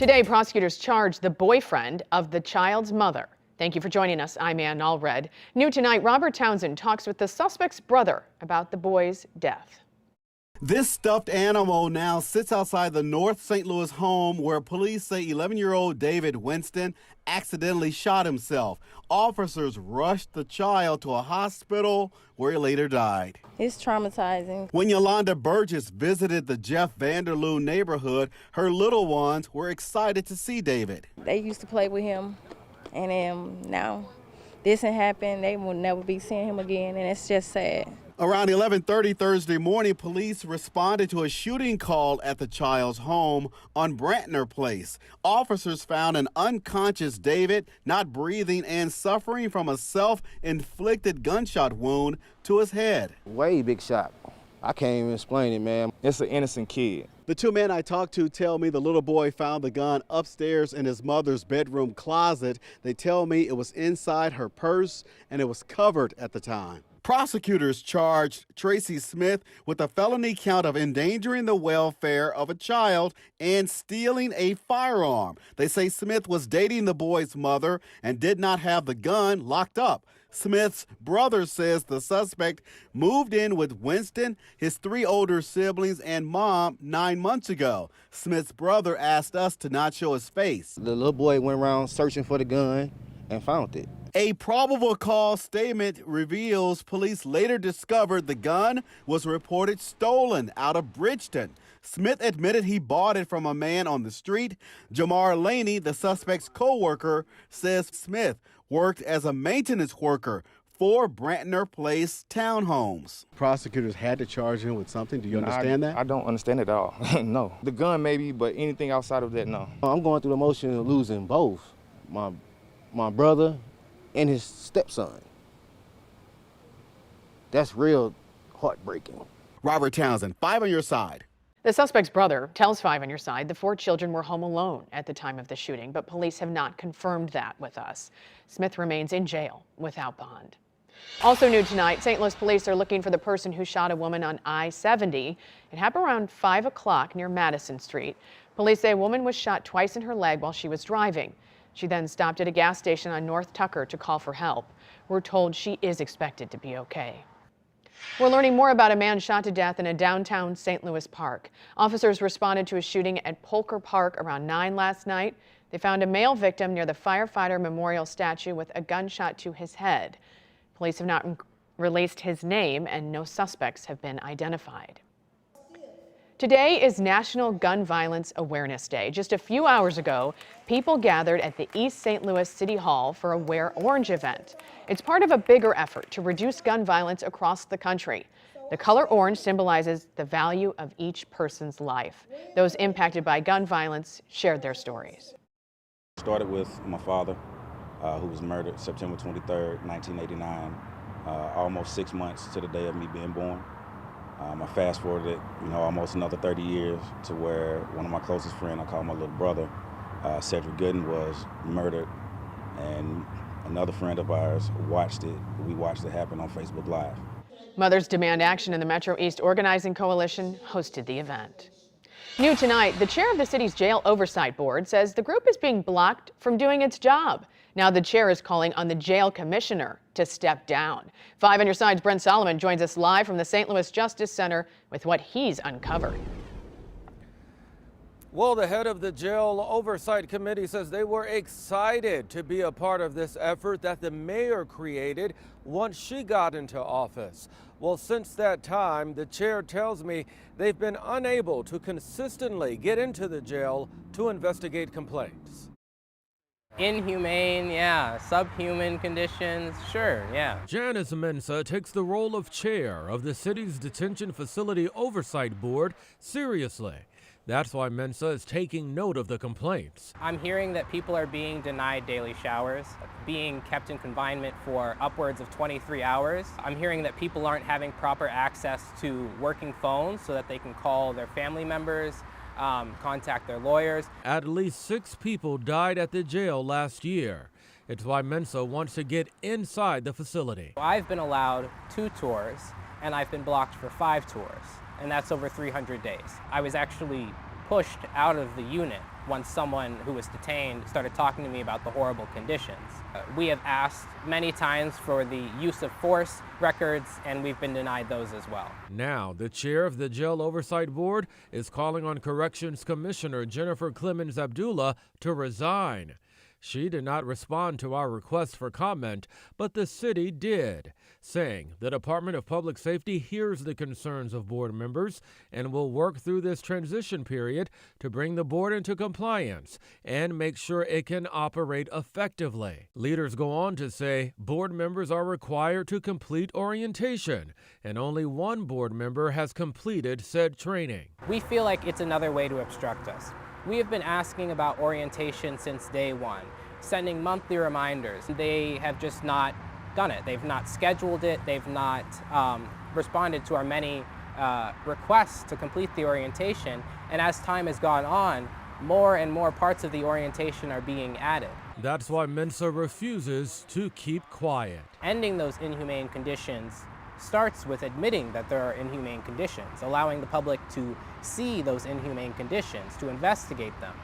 Today, prosecutors charged the boyfriend of the child's mother. Thank you for joining us. I'm Ann Allred. New tonight, Robert Townsend talks with the suspect's brother about the boy's death. This stuffed animal now sits outside the North St. Louis home where police say 11-year-old David Winston accidentally shot himself. Officers rushed the child to a hospital where he later died. It's traumatizing. When Yolanda Burgess visited the Jeff Vanderloo neighborhood, her little ones were excited to see David. They used to play with him, and now this had happened. They will never be seeing him again, and it's just sad. Around 11:30 Thursday morning, police responded to a shooting call at the child's home on Brantner Place. Officers found an unconscious David, not breathing and suffering from a self-inflicted gunshot wound to his head. Way big shot. I can't even explain it, man. It's an innocent kid. The two men I talked to tell me the little boy found the gun upstairs in his mother's bedroom closet. They tell me it was inside her purse and it was covered at the time. Prosecutors charged Tracy Smith with a felony count of endangering the welfare of a child and stealing a firearm. They say Smith was dating the boy's mother and did not have the gun locked up. Smith's brother says the suspect moved in with Winston, his three older siblings, and mom 9 months ago. Smith's brother asked us to not show his face. The little boy went around searching for the gun and found it. A probable cause statement reveals police later discovered the gun was reported stolen out of Bridgeton. Smith admitted he bought it from a man on the street. Jamar Laney, the suspect's co-worker, says Smith worked as a maintenance worker for Brantner Place townhomes. Prosecutors had to charge him with something. Do you understand that? I don't understand it at all. No. The gun maybe, but anything outside of that, no. I'm going through the motion of losing both my brother and his stepson. That's real heartbreaking. Robert Townsend, 5 on your side. The suspect's brother tells 5 on your side the 4 children were home alone at the time of the shooting, but police have not confirmed that with us. Smith remains in jail without bond. Also new tonight, St. Louis police are looking for the person who shot a woman on I-70. It happened around 5 o'clock near Madison Street. Police say a woman was shot twice in her leg while she was driving. She then stopped at a gas station on North Tucker to call for help. We're told she is expected to be okay. We're learning more about a man shot to death in a downtown St. Louis park. Officers responded to a shooting at Polker Park around 9 last night. They found a male victim near the firefighter memorial statue with a gunshot to his head. Police have not released his name and no suspects have been identified. Today is National Gun Violence Awareness Day. Just a few hours ago, people gathered at the East St. Louis City Hall for a Wear Orange event. It's part of a bigger effort to reduce gun violence across the country. The color orange symbolizes the value of each person's life. Those impacted by gun violence shared their stories. Started with my father, who was murdered September 23rd, 1989, almost 6 months to the day of me being born. I fast forwarded, almost another 30 years to where one of my closest friends, I call my little brother, Cedric Gooden, was murdered, and another friend of ours watched it. We watched it happen on Facebook Live. Mothers Demand Action and the Metro East Organizing Coalition hosted the event. New tonight, the chair of the city's jail oversight board says the group is being blocked from doing its job. Now the chair is calling on the jail commissioner to step down. 5 on your side's Brent Solomon joins us live from the St. Louis Justice Center with what he's uncovered. Well, the head of the jail oversight committee says they were excited to be a part of this effort that the mayor created once she got into office. Well, since that time, the chair tells me they've been unable to consistently get into the jail to investigate complaints. Inhumane, yeah. Subhuman conditions, sure, yeah. Janice Mensah takes the role of chair of the city's detention facility oversight board seriously. That's why Mensah is taking note of the complaints. I'm hearing that people are being denied daily showers, being kept in confinement for upwards of 23 hours. I'm hearing that people aren't having proper access to working phones so that they can call their family members, contact their lawyers. At least 6 people died at the jail last year. It's why Mensah wants to get inside the facility. I've been allowed 2 tours, and I've been blocked for 5 tours, and that's over 300 days. I was actually pushed out of the unit once someone who was detained started talking to me about the horrible conditions. We have asked many times for the use of force records, and we've been denied those as well. Now, the chair of the Jail Oversight Board is calling on Corrections Commissioner Jennifer Clemens Abdullah to resign. She did not respond to our request for comment, but the city did, saying the Department of Public Safety hears the concerns of board members and will work through this transition period to bring the board into compliance and make sure it can operate effectively. Leaders go on to say board members are required to complete orientation, and only one board member has completed said training. We feel like it's another way to obstruct us. We have been asking about orientation since day one, sending monthly reminders. They have just not done it. They've not scheduled it. They've not responded to our many requests to complete the orientation. And as time has gone on, more and more parts of the orientation are being added. That's why Mensa refuses to keep quiet. Ending those inhumane conditions starts with admitting that there are inhumane conditions, allowing the public to see those inhumane conditions, to investigate them,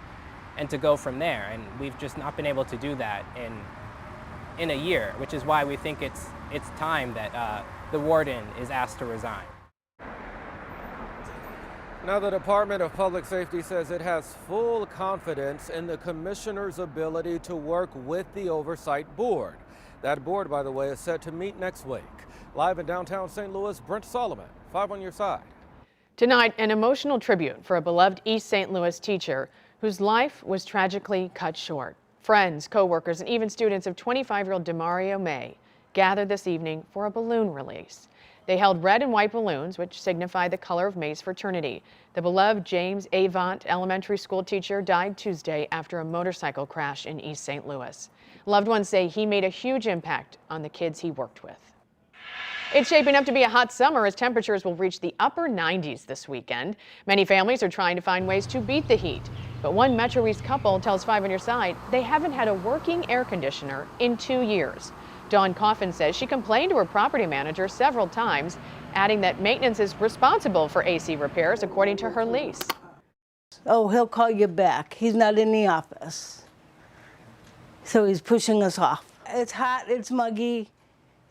and to go from there. And we've just not been able to do that in a year, which is why we think it's time that the warden is asked to resign. Now, the Department of Public Safety says it has full confidence in the commissioner's ability to work with the Oversight Board. That board, by the way, is set to meet next week. Live in downtown St. Louis, Brent Solomon, 5 on your side. Tonight, an emotional tribute for a beloved East St. Louis teacher whose life was tragically cut short. Friends, co-workers, and even students of 25-year-old Demario May gathered this evening for a balloon release. They held red and white balloons, which signify the color of May's fraternity. The beloved James Avant elementary school teacher died Tuesday after a motorcycle crash in East St. Louis. Loved ones say he made a huge impact on the kids he worked with. It's shaping up to be a hot summer as temperatures will reach the upper 90s this weekend. Many families are trying to find ways to beat the heat. But one Metro East couple tells 5 on your side they haven't had a working air conditioner in 2 years. Dawn Coffin says she complained to her property manager several times, adding that maintenance is responsible for AC repairs according to her lease. Oh, he'll call you back. He's not in the office. So he's pushing us off. It's hot, it's muggy,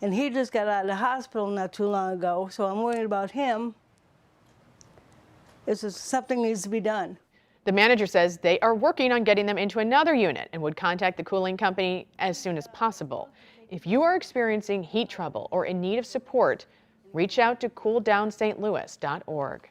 and he just got out of the hospital not too long ago, so I'm worried about him. It's just something needs to be done. The manager says they are working on getting them into another unit and would contact the cooling company as soon as possible. If you are experiencing heat trouble or in need of support, reach out to cooldownstlouis.org.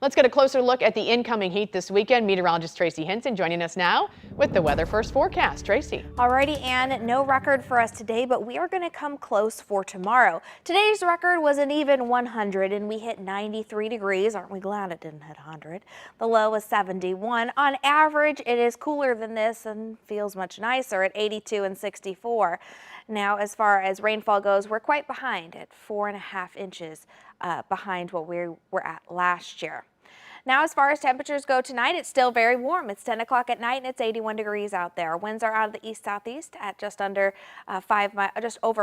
Let's get a closer look at the incoming heat this weekend. Meteorologist Tracy Hinton joining us now with the Weather First forecast. Tracy. Alrighty, Ann, no record for us today, but we are going to come close for tomorrow. Today's record was an even 100 and we hit 93 degrees. Aren't we glad it didn't hit 100? The low was 71. On average, it is cooler than this and feels much nicer at 82 and 64. Now, as far as rainfall goes, we're quite behind at 4.5 inches behind what we were at last year. Now, as far as temperatures go tonight, it's still very warm. It's 10 o'clock at night and it's 81 degrees out there. Winds are out of the east-southeast at just over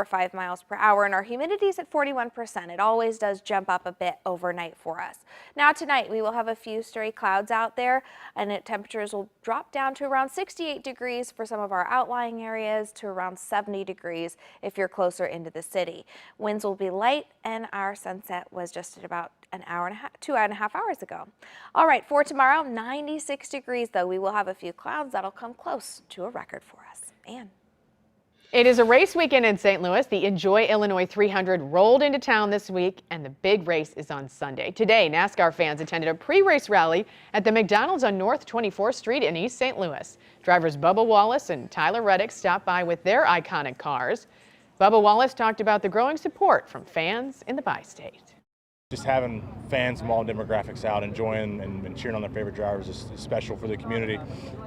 5 miles per hour, and our humidity is at 41%. It always does jump up a bit overnight for us. Now, tonight we will have a few stray clouds out there, and temperatures will drop down to around 68 degrees for some of our outlying areas, to around 70 degrees if you're closer into the city. Winds will be light, and our sunset was just at about an hour and a half, 2.5 hours ago. All right, for tomorrow, 96 degrees, though. We will have a few clouds that'll come close to a record for us. Ann. It is a race weekend in St. Louis. The Enjoy Illinois 300 rolled into town this week, and the big race is on Sunday. Today, NASCAR fans attended a pre-race rally at the McDonald's on North 24th Street in East St. Louis. Drivers Bubba Wallace and Tyler Reddick stopped by with their iconic cars. Bubba Wallace talked about the growing support from fans in the bi-state. Just having fans from all demographics out enjoying and cheering on their favorite drivers is special for the community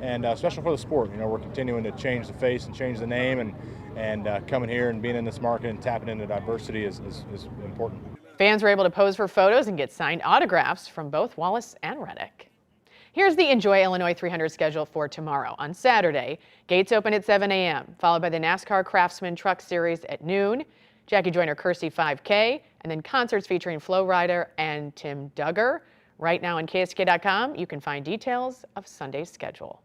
and special for the sport. You know, we're continuing to change the face and change the name, and coming here and being in this market and tapping into diversity is important. Fans were able to pose for photos and get signed autographs from both Wallace and Reddick. Here's the Enjoy Illinois 300 schedule for tomorrow. On Saturday, gates open at 7 a.m., followed by the NASCAR Craftsman Truck Series at noon, Jackie Joyner Kersey 5K, and then concerts featuring Flo Rida and Tim Duggar. Right now on KSK.com, you can find details of Sunday's schedule.